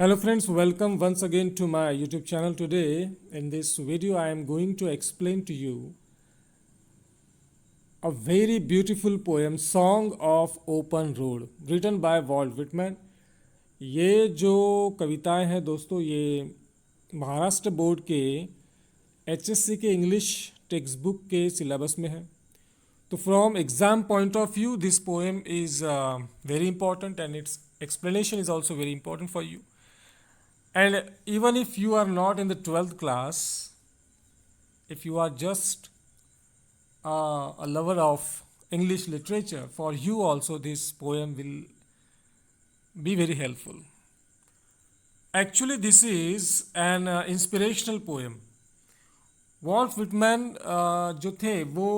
Hello friends, welcome once again to my YouTube channel. Today in this video I am going to explain to you a very beautiful poem, Song of Open Road, written by Walt Whitman. ये जो कविताएं हैं दोस्तों, ये Maharashtra board के HSC के English text book के syllabus में है. तो from exam point of view this poem is very important and it's explanation is also very important for you. And even if you are not in the 12th class, if you are just a lover of English literature, for you also this poem will be very helpful. Actually, this is an inspirational poem. Walt Whitman जो थे वो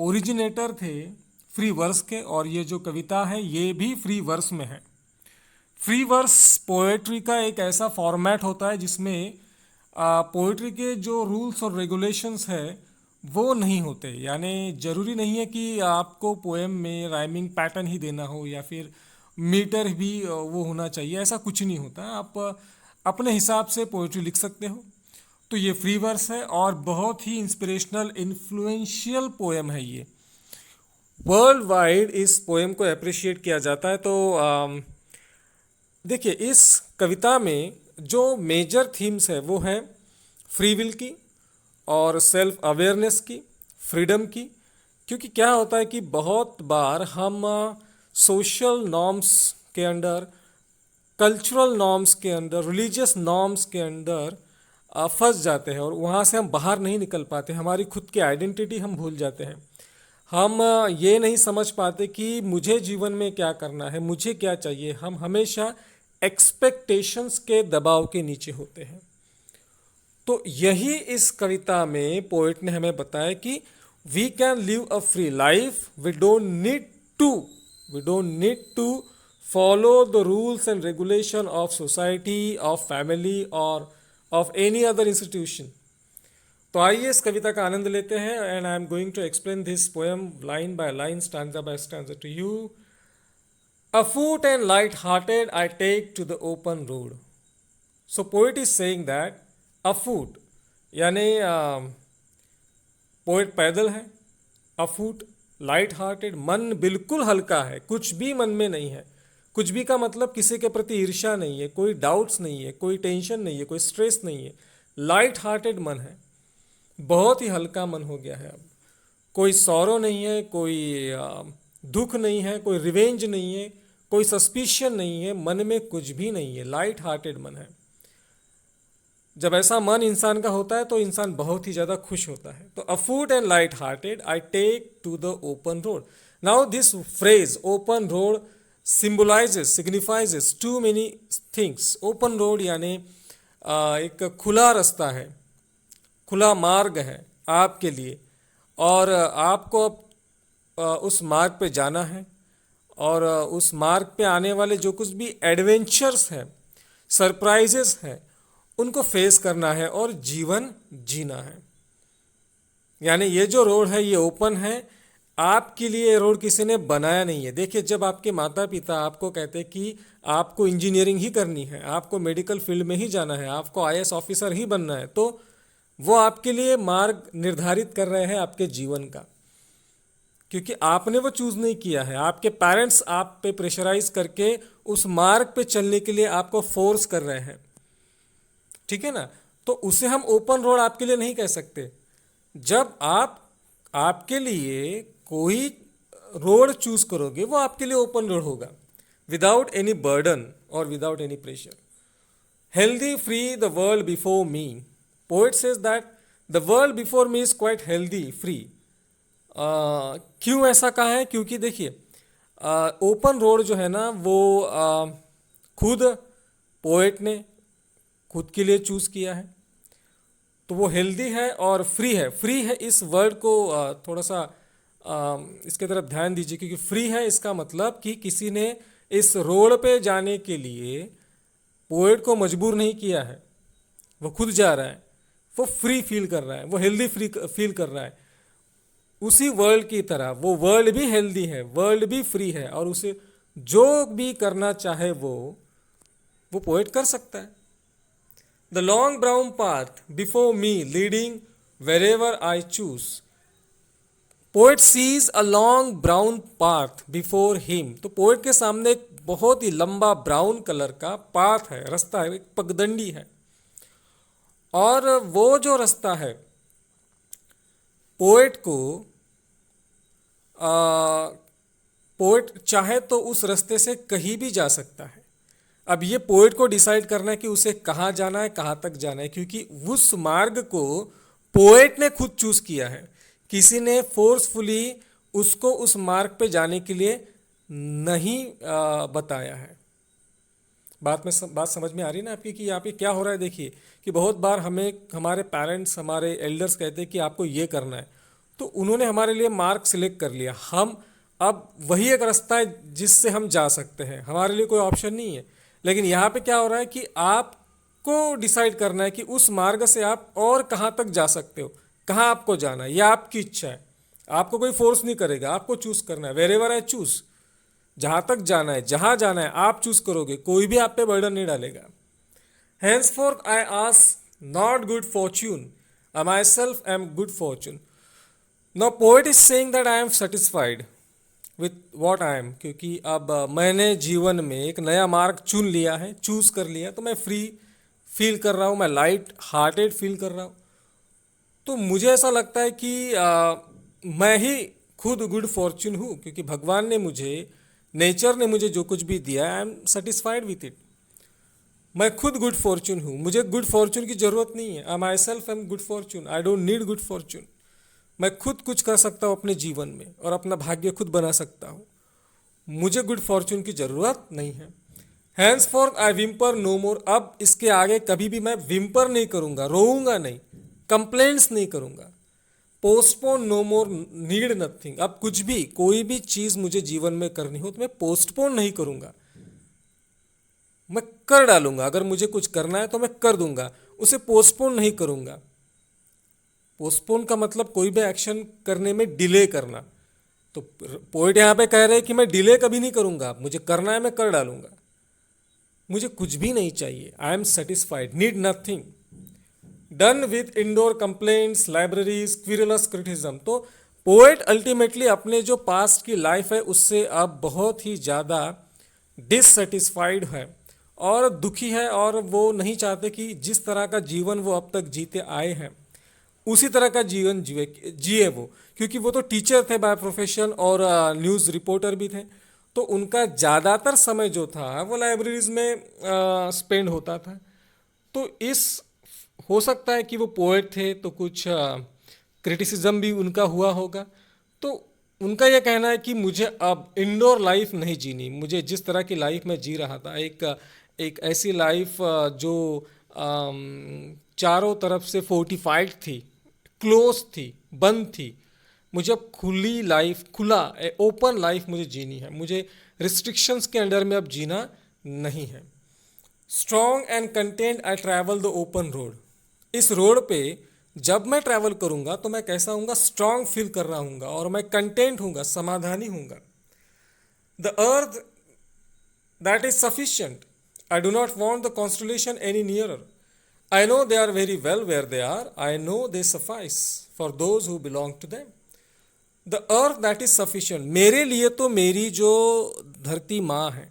originator थे free verse के, और ये जो कविता है ये भी फ्री वर्स में है. फ्री वर्स पोएट्री का एक ऐसा फॉर्मेट होता है जिसमें पोएट्री के जो रूल्स और रेगुलेशंस है वो नहीं होते. यानी ज़रूरी नहीं है कि आपको पोएम में राइमिंग पैटर्न ही देना हो या फिर मीटर भी वो होना चाहिए, ऐसा कुछ नहीं होता. आप अपने हिसाब से पोएट्री लिख सकते हो. तो ये फ्री वर्स है और बहुत ही इंस्पिरेशनल इन्फ्लुएंशियल पोएम है. ये वर्ल्ड वाइड इस पोएम को अप्रिशिएट किया जाता है. तो देखिए, इस कविता में जो मेजर थीम्स है वो है फ्री विल की और सेल्फ अवेयरनेस की, फ्रीडम की. क्योंकि क्या होता है कि बहुत बार हम सोशल नॉर्म्स के अंडर, कल्चरल नॉर्म्स के अंदर, रिलीजियस नॉर्म्स के अंदर फंस जाते हैं और वहाँ से हम बाहर नहीं निकल पाते. हमारी खुद की आइडेंटिटी हम भूल जाते हैं. हम ये नहीं समझ पाते कि मुझे जीवन में क्या करना है, मुझे क्या चाहिए. हम हमेशा एक्सपेक्टेशंस के दबाव के नीचे होते हैं. तो यही इस कविता में पोएट ने हमें बताया कि we can live a free life. We don't need to follow the rules and regulation of society, of family और ऑफ एनी अदर इंस्टीट्यूशन. तो आइए इस कविता का आनंद लेते हैं. And I am going to explain this poem line by line, stanza by stanza to you. Afoot and light-hearted I take to the open road. So poet is saying that afoot यानी poet पैदल है. अफूट, light hearted, मन बिल्कुल हल्का है, कुछ भी मन में नहीं है. कुछ भी का मतलब किसी के प्रति ईर्ष्या नहीं है, कोई डाउट्स नहीं है, कोई टेंशन नहीं है, कोई स्ट्रेस नहीं है. लाइट हार्टेड मन है, बहुत ही हल्का मन हो गया है. अब कोई सौरो नहीं है, कोई दुख नहीं है, कोई रिवेंज नहीं है, कोई सस्पिशन नहीं है, मन में कुछ भी नहीं है. लाइट हार्टेड मन है. जब ऐसा मन इंसान का होता है तो इंसान बहुत ही ज़्यादा खुश होता है. तो afoot and light hearted I take to the open road. Now this phrase open road signifies to many things. Open road यानी एक खुला रास्ता है, खुला मार्ग है आपके लिए, और आपको अब उस मार्ग पे जाना है और उस मार्ग पे आने वाले जो कुछ भी एडवेंचर्स हैं, सरप्राइजेस हैं, उनको फेस करना है और जीवन जीना है. यानी ये जो रोड है ये ओपन है. आपके लिए ये रोड किसी ने बनाया नहीं है. देखिए, जब आपके माता पिता आपको कहते हैं कि आपको इंजीनियरिंग ही करनी है, आपको मेडिकल फील्ड में ही जाना है, आपको IAS ऑफिसर ही बनना है, तो वो आपके लिए मार्ग निर्धारित कर रहे हैं आपके जीवन का. क्योंकि आपने वो चूज़ नहीं किया है. आपके पेरेंट्स आप पे प्रेशराइज करके उस मार्ग पे चलने के लिए आपको फोर्स कर रहे हैं. ठीक है ना. तो उसे हम ओपन रोड आपके लिए नहीं कह सकते. जब आप आपके लिए कोई रोड चूज करोगे वो आपके लिए ओपन रोड होगा, विदाउट एनी बर्डन और without any pressure. Healthy free the world before me. Poet says that the world before me is quite healthy free. क्यों ऐसा कहा है? क्योंकि देखिए, ओपन रोड जो है ना वो खुद पोएट ने खुद के लिए चूज़ किया है. तो वो हेल्दी है और फ्री है. फ्री है इस वर्ड को थोड़ा सा इसके तरफ ध्यान दीजिए, क्योंकि फ्री है इसका मतलब कि किसी ने इस रोड पे जाने के लिए पोएट को मजबूर नहीं किया है. वो खुद जा रहा है, वो फ्री फील कर रहा है, वो हेल्दी फ्री फील कर रहा है. उसी वर्ल्ड की तरह वो वर्ल्ड भी हेल्दी है, वर्ल्ड भी फ्री है, और उसे जो भी करना चाहे वो वो पोएट कर सकता है। The long brown path before me leading wherever I choose. Poet sees a long brown path before him. तो पोएट के सामने एक बहुत ही लंबा ब्राउन कलर का पाथ है, रास्ता है, एक पगडंडी है। और वो जो रास्ता है पोएट को पोएट चाहे तो उस रास्ते से कहीं भी जा सकता है। अब ये पोएट को डिसाइड करना है कि उसे कहाँ जाना है, कहाँ तक जाना है, क्योंकि उस मार्ग को पोएट ने खुद चूज किया है। किसी ने फोर्सफुली उसको उस मार्ग पे जाने के लिए नहीं बताया है। बात समझ में आ रही है ना आपकी कि यहाँ पे क्या हो रहा है। देखिए कि बहुत बार हमें हमारे पेरेंट्स, हमारे एल्डर्स कहते हैं कि आपको ये करना है, तो उन्होंने हमारे लिए मार्ग सिलेक्ट कर लिया। हम अब वही एक रास्ता है जिससे हम जा सकते हैं, हमारे लिए कोई ऑप्शन नहीं है। लेकिन यहाँ पे क्या हो रहा है कि आपको डिसाइड करना है कि उस मार्ग से आप और कहाँ तक जा सकते हो, कहाँ आपको जाना है, यह आपकी इच्छा है। आपको कोई फोर्स नहीं करेगा, आपको चूज करना है। वेरेवर आई चूज, जहाँ तक जाना है, जहाँ जाना है आप चूज करोगे, कोई भी आप पे बर्डन नहीं डालेगा। Henceforth I ask not good fortune, I myself am good fortune. Now poet is saying that I am satisfied with what I am, क्योंकि अब मैंने जीवन में एक नया मार्ग चुन लिया है, चूज कर लिया, तो मैं फ्री फील कर रहा हूँ, मैं लाइट हार्टेड फील कर रहा हूँ। तो मुझे ऐसा लगता है कि मैं ही खुद गुड फॉर्च्यून हूँ, क्योंकि भगवान ने मुझे, नेचर ने मुझे जो कुछ भी दिया, आई एम सेटिस्फाइड विथ इट। मैं खुद गुड फॉर्च्यून हूँ, मुझे गुड फॉर्च्यून की जरूरत नहीं है। I myself am good fortune, I don't need good fortune. मैं खुद कुछ कर सकता हूँ अपने जीवन में और अपना भाग्य खुद बना सकता हूँ, मुझे गुड फॉर्च्यून की जरूरत नहीं है। Henceforth I whimper no more. अब इसके आगे कभी भी मैं विम्पर नहीं करूँगा, रोऊंगा नहीं, कंप्लेंट्स नहीं करूँगा। पोस्टपोन नो मोर, नीड नथिंग। अब कुछ भी, कोई भी चीज़ मुझे जीवन में करनी हो तो मैं पोस्टपोन नहीं करूँगा, मैं कर डालूंगा। अगर मुझे कुछ करना है तो मैं कर दूंगा, उसे पोस्टपोन नहीं करूंगा। पोस्टपोन का मतलब कोई भी एक्शन करने में डिले करना। तो पोइट यहाँ पे कह रहे हैं कि मैं डिले कभी नहीं करूंगा, मुझे करना है मैं कर डालूंगा, मुझे कुछ भी नहीं चाहिए। I am satisfied, need nothing. Done with indoor complaints, libraries, querulous criticism. तो पोएट अल्टीमेटली अपने जो पास्ट की लाइफ है उससे अब बहुत ही ज़्यादा डिससेटिस्फाइड है और दुखी है, और वो नहीं चाहते कि जिस तरह का जीवन वो अब तक जीते आए हैं उसी तरह का जीवन जिए वो। क्योंकि वो तो टीचर थे बाय प्रोफेशन और न्यूज़ रिपोर्टर भी थे, तो उनका ज़्यादातर समय जो था वो लाइब्रेरीज में स्पेंड होता था। तो इस हो सकता है कि वो पोएट थे तो कुछ क्रिटिसिज्म भी उनका हुआ होगा। तो उनका यह कहना है कि मुझे अब इंडोर लाइफ नहीं जीनी, मुझे जिस तरह की लाइफ में जी रहा था, एक ऐसी लाइफ जो चारों तरफ से फोर्टिफाइड थी, क्लोज थी, बंद थी, मुझे अब खुली लाइफ, खुला ओपन लाइफ मुझे जीनी है। मुझे रिस्ट्रिक्शंस के अंडर में अब जीना नहीं है। Strong and content I travel the open road. इस रोड पे जब मैं ट्रैवल करूंगा तो मैं कैसा हूँगा, स्ट्रांग फील कर रहा हूँगा, और मैं कंटेंट हूँगा, समाधानी हूँगा। The earth that is sufficient, I do not want the constellation any nearer. I know they are very well where they are, I know they suffice for those who belong to them. The earth that is sufficient, मेरे लिए तो मेरी जो धरती माँ है,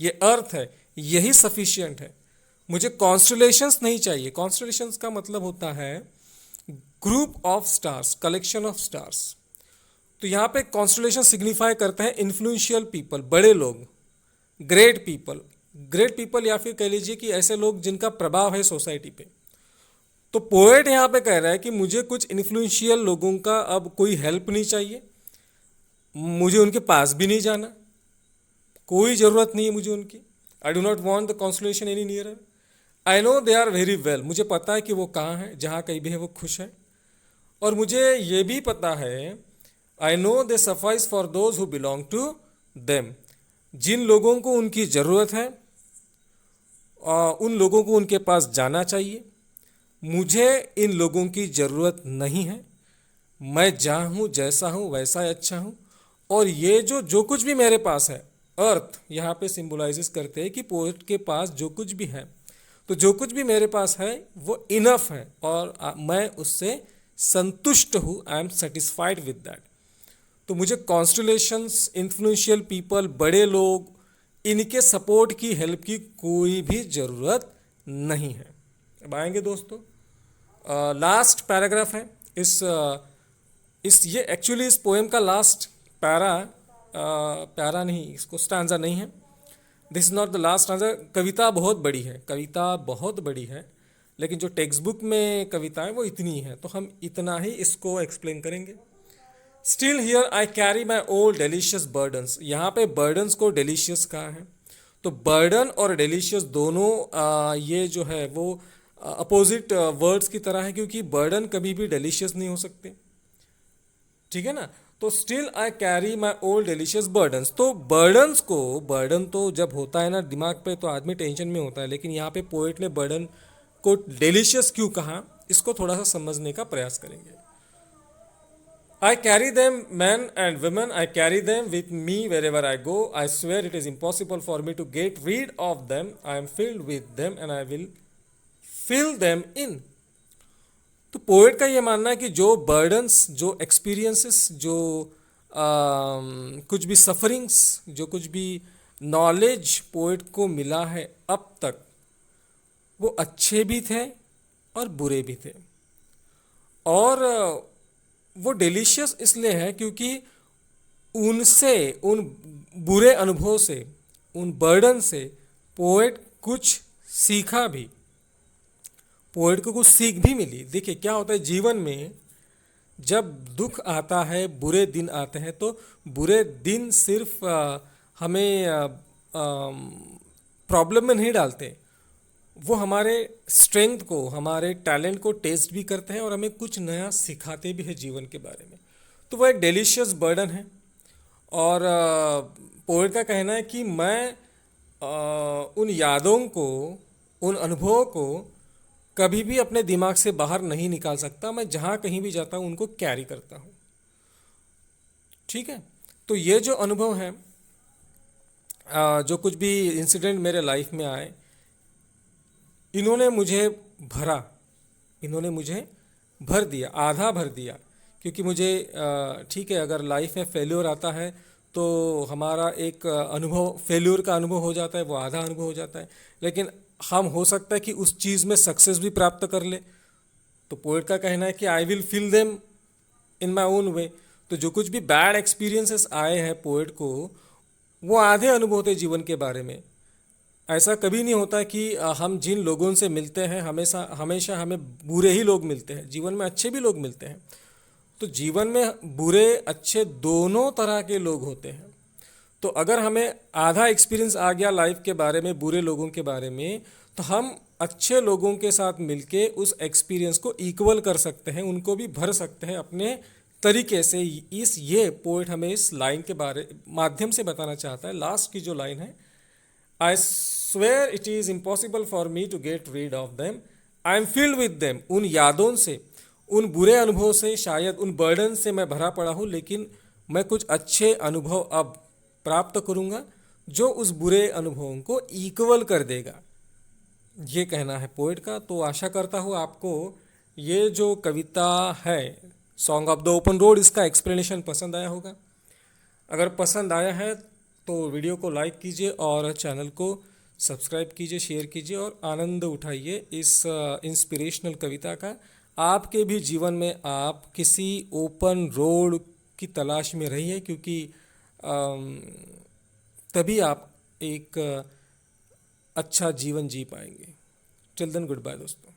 ये अर्थ है, यही सफिशियंट है। मुझे कॉन्स्टलेशंस नहीं चाहिए। कॉन्स्टलेशंस का मतलब होता है group of stars, collection of stars. तो यहाँ पे कॉन्स्टलेशन सिग्निफाई करते हैं इन्फ्लुएंशियल पीपल, बड़े लोग, ग्रेट पीपल। ग्रेट पीपल या फिर कह लीजिए कि ऐसे लोग जिनका प्रभाव है सोसाइटी पे। तो पोएट यहाँ पे कह रहा है कि मुझे कुछ इन्फ्लुएंशियल लोगों का अब कोई हेल्प नहीं चाहिए, मुझे उनके पास भी नहीं जाना, कोई ज़रूरत नहीं है मुझे उनकी। I do not want the constellation any nearer. I know they are very well, मुझे पता है कि वो कहाँ है, जहाँ कहीं भी है वो खुश है। और मुझे ये भी पता है, I know they suffice for those who belong to them. जिन लोगों को उनकी ज़रूरत है उन लोगों को उनके पास जाना चाहिए। मुझे इन लोगों की ज़रूरत नहीं है, मैं जहाँ हूँ, जैसा हूँ, वैसा ही अच्छा हूँ। और ये जो कुछ भी मेरे पास है अर्थ यहाँ पे सिंबलाइजेस करते हैं कि पोएट के पास जो कुछ भी है, तो जो कुछ भी मेरे पास है वो इनफ है और मैं उससे संतुष्ट हूँ, आई एम सेटिस्फाइड विद दैट। तो मुझे कॉन्स्टलेशंस, इन्फ्लुएंशियल पीपल, बड़े लोग, इनके सपोर्ट की, हेल्प की कोई भी ज़रूरत नहीं है। अब आएंगे दोस्तों, लास्ट पैराग्राफ है इस ये एक्चुअली इस पोएम का लास्ट पैरा नहीं, इसको स्टैंजा नहीं है, this is not the last stanza. कविता बहुत बड़ी है, कविता बहुत बड़ी है, लेकिन जो टेक्स्ट बुक में कविता है वो इतनी है, तो हम इतना ही इसको एक्सप्लेन करेंगे। Still here I carry my old delicious burdens. यहाँ पे बर्डन्स को डेलिशियस कहा है, तो बर्डन और डेलिशियस दोनों ये जो है वो अपोजिट वर्ड्स की तरह है, क्योंकि बर्डन कभी भी डेलिशियस नहीं हो सकते, ठीक है ना। तो still I carry my old delicious burdens. तो बर्डन्स को, बर्डन तो जब होता है ना दिमाग पे तो आदमी टेंशन में होता है, लेकिन यहाँ पे पोएट ने बर्डन को डेलिशियस क्यों कहा, इसको थोड़ा सा समझने का प्रयास करेंगे। I carry them, men and women, I carry them with me wherever I go. I swear it is impossible for me to get rid of them. I am filled with them and I will fill them in. तो poet का ये मानना है कि जो burdens, जो experiences, जो कुछ भी सफरिंग्स, जो कुछ भी नॉलेज पोएट को मिला है अब तक, वो अच्छे भी थे और बुरे भी थे। और वो डिलीशियस इसलिए है क्योंकि उनसे, उन बुरे अनुभव से, उन बर्डन से पोएट कुछ सीखा भी, पोएट को कुछ सीख भी मिली। देखिए क्या होता है जीवन में, जब दुख आता है, बुरे दिन आते हैं, तो बुरे दिन सिर्फ हमें प्रॉब्लम में नहीं डालते, वो हमारे स्ट्रेंथ को, हमारे टैलेंट को टेस्ट भी करते हैं और हमें कुछ नया सिखाते भी हैं जीवन के बारे में। तो वो एक डिलीशियस बर्डन है। और पोएट का कहना है कि मैं उन यादों को, उन अनुभवों को कभी भी अपने दिमाग से बाहर नहीं निकाल सकता, मैं जहाँ कहीं भी जाता हूँ उनको कैरी करता हूँ, ठीक है। तो ये जो अनुभव है, जो कुछ भी इंसिडेंट मेरे लाइफ में आए, इन्होंने मुझे भरा, इन्होंने मुझे भर दिया, आधा भर दिया। क्योंकि मुझे ठीक है, अगर लाइफ में फेल्योर आता है तो हमारा एक अनुभव, फेल्योर का अनुभव हो जाता है, वो आधा अनुभव हो जाता है, लेकिन हम हो सकता है कि उस चीज़ में सक्सेस भी प्राप्त कर ले। तो पोएट का कहना है कि I will fill them in my own way. तो जो कुछ भी बैड एक्सपीरियंसेस आए हैं पोएट को, वो आधे अनुभव थे जीवन के बारे में। ऐसा कभी नहीं होता कि हम जिन लोगों से मिलते हैं हमेशा हमेशा हमें बुरे ही लोग मिलते हैं, जीवन में अच्छे भी लोग मिलते हैं। तो जीवन में बुरे अच्छे दोनों तरह के लोग होते हैं। तो अगर हमें आधा एक्सपीरियंस आ गया लाइफ के बारे में, बुरे लोगों के बारे में, तो हम अच्छे लोगों के साथ मिलके उस एक्सपीरियंस को इक्वल कर सकते हैं, उनको भी भर सकते हैं अपने तरीके से। ये पोएट हमें इस लाइन के बारे माध्यम से बताना चाहता है। लास्ट की जो लाइन है, I swear it is impossible for me to get rid of them, I am filled with them. उन यादों से, उन बुरे अनुभव से, शायद उन बर्डन से मैं भरा पड़ा हूँ, लेकिन मैं कुछ अच्छे अनुभव अब प्राप्त करूँगा जो उस बुरे अनुभवों को इक्वल कर देगा, ये कहना है पोएट का। तो आशा करता हूँ आपको ये जो कविता है song of the open road, इसका एक्सप्लेनेशन पसंद आया होगा। अगर पसंद आया है तो वीडियो को लाइक कीजिए और चैनल को सब्सक्राइब कीजिए, शेयर कीजिए और आनंद उठाइए इस इंस्पिरेशनल कविता का। आपके भी जीवन में आप किसी ओपन रोड की तलाश में रहिए, क्योंकि तभी आप एक अच्छा जीवन जी पाएंगे। टिल देन गुड बाय दोस्तों।